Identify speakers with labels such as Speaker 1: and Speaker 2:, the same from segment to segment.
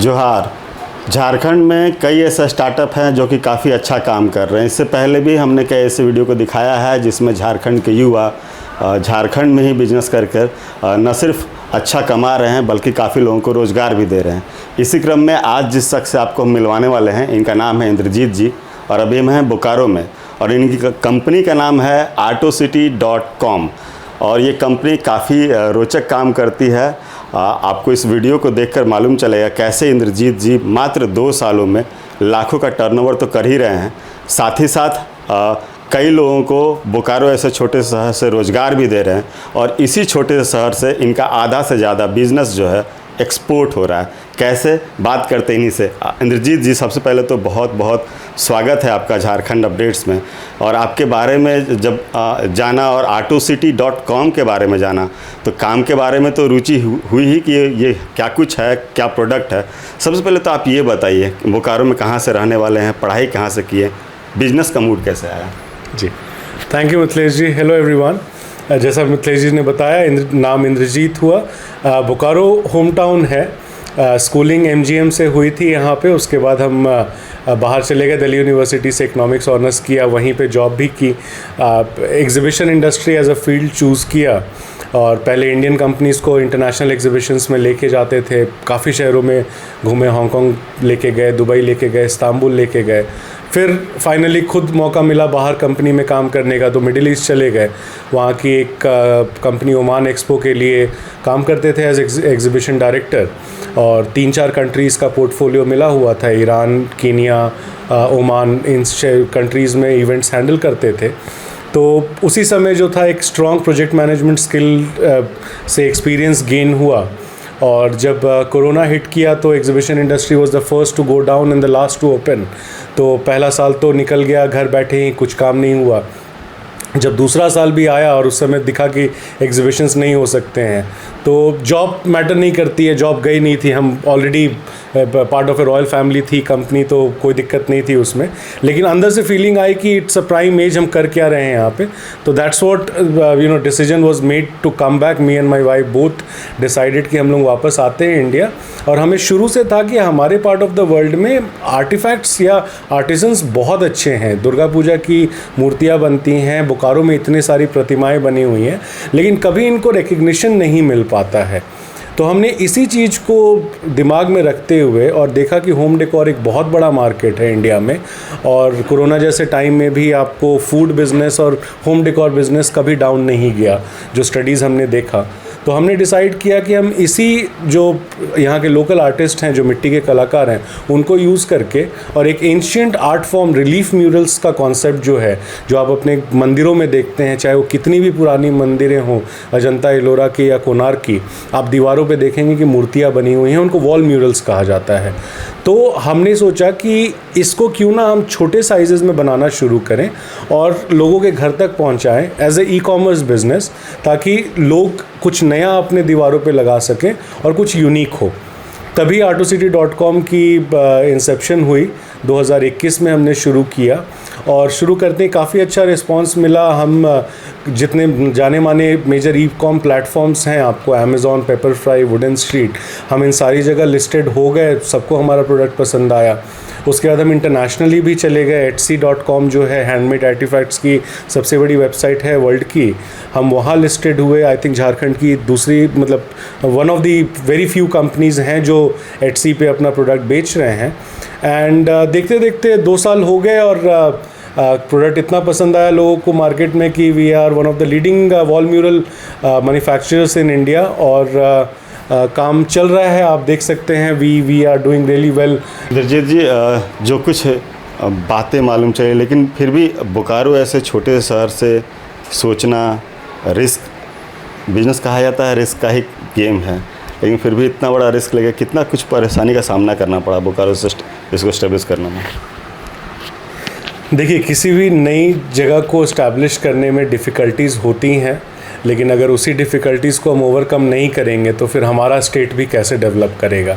Speaker 1: जोहार। झारखंड में कई ऐसे स्टार्टअप हैं जो कि काफ़ी अच्छा काम कर रहे हैं। इससे पहले भी हमने कई ऐसे वीडियो को दिखाया है जिसमें झारखंड के युवा झारखंड में ही बिजनेस कर न सिर्फ अच्छा कमा रहे हैं बल्कि काफ़ी लोगों को रोज़गार भी दे रहे हैं। इसी क्रम में आज जिस शख्स से आपको हम मिलवाने वाले हैं, इनका नाम है इंद्रजीत जी और अभी हम हैं बोकारो में और इनकी कंपनी का नाम है AutoCity.com और ये कंपनी काफ़ी रोचक काम करती है। आपको इस वीडियो को देखकर मालूम चलेगा कैसे इंद्रजीत जी मात्र 2 सालों में लाखों का टर्नओवर तो कर ही रहे हैं, साथ ही साथ कई लोगों को बोकारो ऐसे छोटे शहर से रोज़गार भी दे रहे हैं और इसी छोटे शहर से इनका आधा से ज़्यादा बिज़नेस जो है एक्सपोर्ट हो रहा है। कैसे, बात करते इन्हीं से। इंद्रजीत जी, सबसे पहले तो बहुत बहुत स्वागत है आपका झारखंड अपडेट्स में। और आपके बारे में जब जाना और AutoCity.com के बारे में जाना तो काम के बारे में तो रुचि हुई ही कि ये क्या कुछ है, क्या प्रोडक्ट है। सबसे पहले तो आप ये बताइए, बोकारो में कहाँ से रहने वाले हैं, पढ़ाई कहाँ से किए, बिजनेस का मूड कैसे आया?
Speaker 2: जी, thank you Mithilesh ji. Hello everyone. जैसा मिथिलेश जी ने बताया, नाम इंद्रजीत हुआ। बोकारो होम टाउन है। स्कूलिंग MGM से हुई थी यहाँ पे। उसके बाद हम बाहर चले गए, दिल्ली यूनिवर्सिटी से इकोनॉमिक्स ऑनर्स किया, वहीं पे जॉब भी की। Exhibition industry as a field choose किया और पहले इंडियन कंपनीज़ को इंटरनेशनल एग्जीबिशंस में लेके जाते थे। काफ़ी शहरों में घूमे, हांगकांग लेके गए, दुबई लेके गए, इस्तांबुल लेके गए। फिर फाइनली खुद मौका मिला बाहर कंपनी में काम करने का तो मिडिल ईस्ट चले गए। वहाँ की एक कंपनी ओमान एक्सपो के लिए काम करते थे एज एग्जीबिशन डायरेक्टर और 3-4 कंट्रीज़ का पोर्टफोलियो मिला हुआ था। ईरान, कीनिया, ओमान, इन कंट्रीज़ में इवेंट्स हैंडल करते थे। तो उसी समय जो था एक स्ट्रॉन्ग प्रोजेक्ट मैनेजमेंट स्किल से एक्सपीरियंस गेन हुआ और जब कोरोना हिट किया तो exhibition industry was the first to go down and the last to open. तो पहला साल तो निकल गया, घर बैठे ही, कुछ काम नहीं हुआ। जब दूसरा साल भी आया और उस समय दिखा कि एग्जीबिशंस नहीं हो सकते हैं तो जॉब मैटर नहीं करती है, जॉब गई नहीं थी। हम already part of A royal family थी कंपनी, तो कोई दिक्कत नहीं थी उसमें। लेकिन अंदर से फीलिंग आई कि इट्स अ प्राइम एज, हम कर क्या रहे हैं यहाँ पे। तो that's what decision was made to come back. Me and my wife both decided कि हम लोग वापस आते हैं इंडिया। और हमें शुरू से था कि हमारे पार्ट ऑफ द वर्ल्ड में आर्टिफैक्ट्स या आर्टिजन्स बहुत अच्छे हैं। दुर्गा पूजा की मूर्तियाँ बनती हैं, बोकारो में इतनी सारी प्रतिमाएँ बनी हुई हैं, लेकिन कभी इनको रिकग्निशन नहीं मिल पाता है। तो हमने इसी चीज़ को दिमाग में रखते हुए और देखा कि होम डेकोर एक बहुत बड़ा मार्केट है इंडिया में और कोरोना जैसे टाइम में भी आपको फूड बिज़नेस और होम डेकोर बिज़नेस कभी डाउन नहीं गया, जो स्टडीज़ हमने देखा। तो हमने डिसाइड किया कि हम इसी जो यहाँ के लोकल आर्टिस्ट हैं, जो मिट्टी के कलाकार हैं, उनको यूज़ करके और एक ancient art form relief murals का कॉन्सेप्ट जो है, जो आप अपने मंदिरों में देखते हैं, चाहे वो कितनी भी पुरानी मंदिरें हों, अजंता एलोरा की या कोणार्क की, आप दीवारों पे देखेंगे कि मूर्तियाँ बनी हुई हैं, उनको वॉल म्यूरल्स कहा जाता है। तो हमने सोचा कि इसको क्यों ना हम छोटे साइजेज़ में बनाना शुरू करें और लोगों के घर तक पहुंचाएं एज ए ई-कॉमर्स बिजनेस, ताकि लोग कुछ नया अपने दीवारों पे लगा सकें और कुछ यूनिक हो। तभी AutoCity.com की इंसेप्शन हुई। 2021 में हमने शुरू किया और शुरू करते ही काफ़ी अच्छा रिस्पांस मिला। हम जितने जाने माने मेजर ई-कॉम प्लेटफॉर्म्स हैं, आपको अमेज़ॉन, पेपरफ्राई, वुडन स्ट्रीट, हम इन सारी जगह लिस्टेड हो गए। सबको हमारा प्रोडक्ट पसंद आया। उसके बाद हम इंटरनेशनली भी चले गए। Etsy.com जो है हैंडमेड आर्टिफैक्ट्स की सबसे बड़ी वेबसाइट है वर्ल्ड की, हम वहाँ लिस्टेड हुए। आई थिंक झारखंड की दूसरी, मतलब one of the very few companies हैं जो Etsy पे अपना प्रोडक्ट बेच रहे हैं। एंड देखते देखते 2 साल हो गए और प्रोडक्ट इतना पसंद आया लोगों को मार्केट में कि we are one of the leading wall mural manufacturers in India और काम चल रहा है। आप देख सकते हैं we are doing really well.
Speaker 1: Indrajeet ji, जो कुछ बातें मालूम चाहिए, लेकिन फिर भी बोकारो ऐसे छोटे शहर से सोचना रिस्क, बिजनेस कहा जाता है रिस्क का ही गेम है, लेकिन फिर भी इतना बड़ा रिस्क लेके कितना कुछ परेशानी का सामना करना पड़ा बोकारो से इसको इस्टेब्लिश करने में?
Speaker 2: देखिए, किसी भी नई जगह को इस्टेब्लिश करने में डिफ़िकल्टीज़ होती हैं, लेकिन अगर उसी डिफ़िकल्टीज़ को हम ओवरकम नहीं करेंगे तो फिर हमारा स्टेट भी कैसे डेवलप करेगा।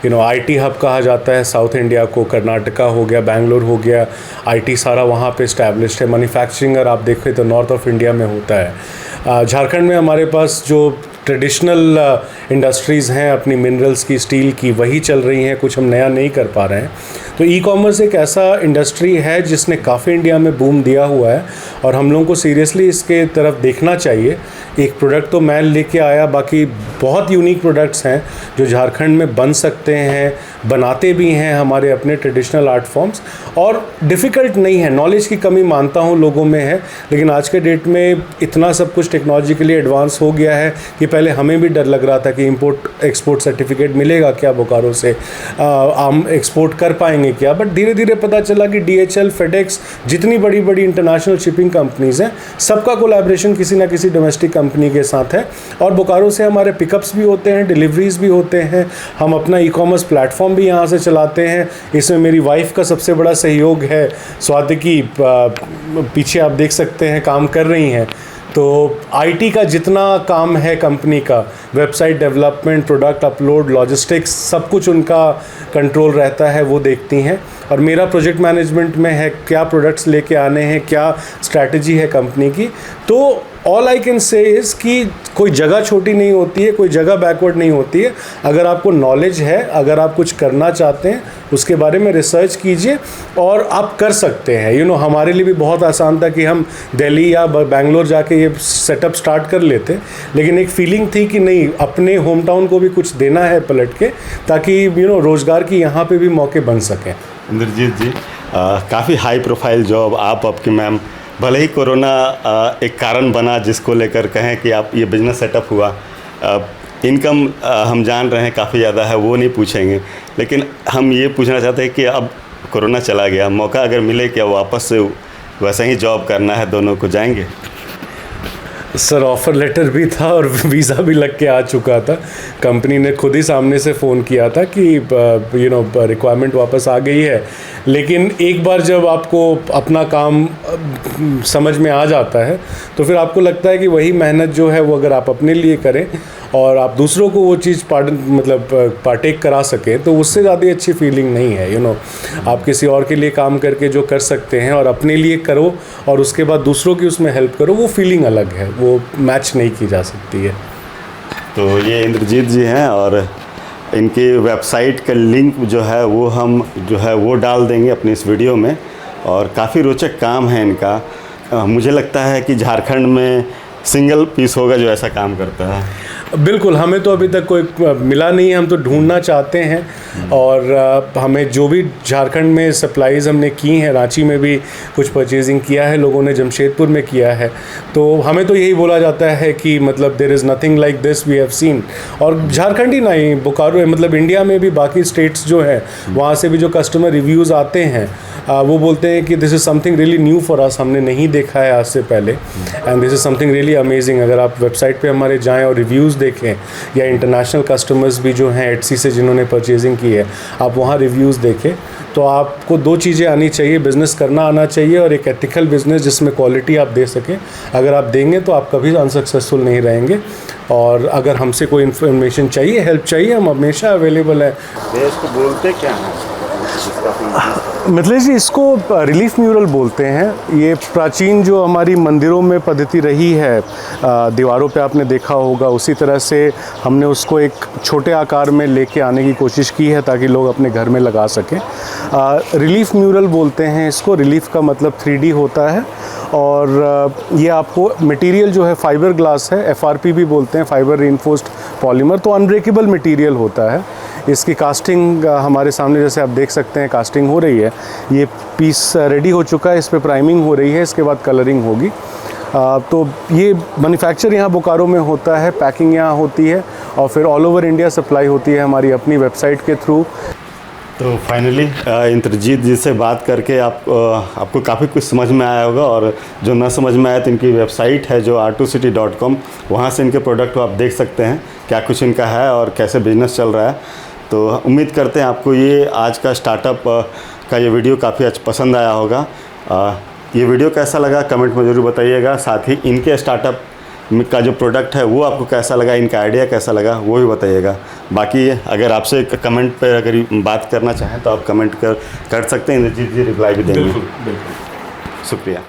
Speaker 2: IT हब कहा जाता है साउथ इंडिया को। कर्नाटका हो गया, बेंगलोर हो गया, IT सारा वहाँ पे इस्टेब्लिश्ड है। मैन्युफैक्चरिंग अगर आप देखें तो नॉर्थ ऑफ इंडिया में होता है। झारखंड में हमारे पास जो ट्रेडिशनल इंडस्ट्रीज़ हैं अपनी मिनरल्स की, स्टील की, वही चल रही हैं, कुछ हम नया नहीं कर पा रहे हैं। तो ई कॉमर्स एक ऐसा इंडस्ट्री है जिसने काफ़ी इंडिया में बूम दिया हुआ है और हम लोगों को सीरियसली इसके तरफ देखना चाहिए। एक प्रोडक्ट तो मैं लेके आया, बाकी बहुत यूनिक प्रोडक्ट्स हैं जो झारखंड में बन सकते हैं, बनाते भी हैं हमारे अपने ट्रेडिशनल आर्ट फॉर्म्स, और डिफ़िकल्ट नहीं है। नॉलेज की कमी मानता हूँ लोगों में है, लेकिन आज के डेट में इतना सब कुछ टेक्नोलॉजिकली एडवांस हो गया है कि पहले हमें भी डर लग रहा था कि इंपोर्ट एक्सपोर्ट सर्टिफिकेट मिलेगा क्या बोकारो से, हम एक्सपोर्ट कर पाएंगे क्या। बट धीरे धीरे पता चला कि DHL, FedEx, जितनी बड़ी बड़ी इंटरनेशनल शिपिंग कंपनीज़ हैं, सबका कोलैबोरेशन किसी ना किसी डोमेस्टिक कंपनी के साथ है, और बोकारो से हमारे पिकअप्स भी होते हैं, डिलीवरीज भी होते हैं। हम अपना ई कॉमर्स प्लेटफॉर्म भी यहाँ से चलाते हैं। इसमें मेरी वाइफ का सबसे बड़ा सहयोग है, स्वाति की पीछे आप देख सकते हैं काम कर रही हैं। तो IT का जितना काम है कंपनी का, website development, product upload, logistics, सब कुछ उनका कंट्रोल रहता है, वो देखती हैं। और मेरा प्रोजेक्ट मैनेजमेंट में है, क्या प्रोडक्ट्स लेके आने हैं, क्या स्ट्रैटेजी है कंपनी की। तो all I can say is कि कोई जगह छोटी नहीं होती है, कोई जगह बैकवर्ड नहीं होती है। अगर आपको नॉलेज है, अगर आप कुछ करना चाहते हैं, उसके बारे में रिसर्च कीजिए और आप कर सकते हैं। हमारे लिए भी बहुत आसान था कि हम दिल्ली या बेंगलोर जाके ये सेटअप स्टार्ट कर लेते, लेकिन एक फीलिंग थी कि नहीं, अपने होम टाउन को भी कुछ देना है पलट के, ताकि रोज़गार की यहाँ पे भी मौके बन सकें।
Speaker 1: इंद्रजीत जी, काफ़ी हाई प्रोफाइल जॉब आपकी मैम, भले ही कोरोना एक कारण बना जिसको लेकर कहें कि आप ये बिज़नेस सेटअप हुआ, इनकम हम जान रहे हैं काफ़ी ज़्यादा है, वो नहीं पूछेंगे, लेकिन हम ये पूछना चाहते हैं कि अब कोरोना चला गया, मौका अगर मिले क्या वापस से वैसे ही जॉब करना है, दोनों को जाएंगे?
Speaker 2: सर, ऑफ़र लेटर भी था और वीज़ा भी लग के आ चुका था। कंपनी ने खुद ही सामने से फ़ोन किया था कि रिक्वायरमेंट वापस आ गई है। लेकिन एक बार जब आपको अपना काम समझ में आ जाता है, तो फिर आपको लगता है कि वही मेहनत जो है वो अगर आप अपने लिए करें और आप दूसरों को वो चीज़ पार्टेक करा सकें, तो उससे ज़्यादा अच्छी फीलिंग नहीं है। आप किसी और के लिए काम करके जो कर सकते हैं और अपने लिए करो और उसके बाद दूसरों की उसमें हेल्प करो, वो फीलिंग अलग है, वो मैच नहीं की जा सकती है।
Speaker 1: तो ये इंद्रजीत जी हैं और इनकी वेबसाइट का लिंक जो है वो हम वो डाल देंगे अपनी इस वीडियो में, और काफ़ी रोचक काम है इनका। मुझे लगता है कि झारखंड में सिंगल पीस होगा जो ऐसा काम करता है।
Speaker 2: बिल्कुल, हमें तो अभी तक कोई मिला नहीं है, हम तो ढूंढना चाहते हैं। और हमें जो भी झारखंड में सप्लाईज़ हमने की हैं, रांची में भी कुछ परचेजिंग किया है लोगों ने, जमशेदपुर में किया है, तो हमें तो यही बोला जाता है कि there is nothing like this we have seen. और झारखंड ही नहीं, बोकारो इंडिया में भी बाकी स्टेट्स जो हैं, वहाँ से भी जो कस्टमर रिव्यूज़ आते हैं, वो बोलते हैं कि this is something really new for us, हमने नहीं देखा है आज से पहले, and this is something really amazing. अगर आप वेबसाइट पे हमारे जाएं और रिव्यूज़ देखें, या इंटरनेशनल कस्टमर्स भी जो हैं एटसी से जिन्होंने परचेजिंग की है, आप वहाँ रिव्यूज़ देखें, तो आपको दो चीज़ें आनी चाहिए, बिज़नेस करना आना चाहिए और एक एथिकल बिज़नेस जिसमें क्वालिटी आप दे सकें। अगर आप देंगे तो आप कभी अनसक्सेसफुल नहीं रहेंगे। और अगर हमसे कोई इन्फॉर्मेशन चाहिए, हेल्प चाहिए, हम हमेशा अवेलेबल हैं।
Speaker 1: देश को बोलते क्या हैं
Speaker 2: मिथिलेश जी, इसको रिलीफ म्यूरल बोलते हैं। ये प्राचीन जो हमारी मंदिरों में पद्धति रही है, दीवारों पे आपने देखा होगा, उसी तरह से हमने उसको एक छोटे आकार में लेके आने की कोशिश की है ताकि लोग अपने घर में लगा सकें। रिलीफ म्यूरल बोलते हैं इसको। रिलीफ का मतलब 3D होता है, और ये आपको मटेरियल जो है फाइबर ग्लास है, FRP भी बोलते हैं, फाइबर रीइंफोर्स्ड पॉलीमर, तो अनब्रेकेबल मटेरियल होता है। इसकी कास्टिंग हमारे सामने जैसे आप देख सकते हैं, कास्टिंग हो रही है। ये पीस रेडी हो चुका है, इस पे प्राइमिंग हो रही है, इसके बाद कलरिंग होगी। तो ये मैन्युफैक्चर यहाँ बोकारो में होता है, पैकिंग यहाँ होती है, और फिर ऑल ओवर इंडिया सप्लाई होती है हमारी अपनी वेबसाइट के थ्रू।
Speaker 1: तो फाइनली इंद्रजीत जी से बात करके आपको काफ़ी कुछ समझ में आया होगा, और जो ना समझ में आया तो इनकी वेबसाइट है जो r2city.com, वहाँ से इनके प्रोडक्ट को आप देख सकते हैं क्या कुछ इनका है और कैसे बिजनेस चल रहा है। तो उम्मीद करते हैं आपको ये आज का स्टार्टअप का ये वीडियो काफ़ी अच्छा पसंद आया होगा। ये वीडियो कैसा लगा कमेंट में ज़रूर बताइएगा। साथ ही इनके स्टार्टअप का जो प्रोडक्ट है वो आपको कैसा लगा, इनका आइडिया कैसा लगा, वो भी बताइएगा। बाकी अगर आपसे कमेंट पर अगर बात करना चाहें तो आप कमेंट कर सकते हैं, इंद्रजीत जी रिप्लाई भी देंगे।
Speaker 2: बिल्कुल।
Speaker 1: शुक्रिया।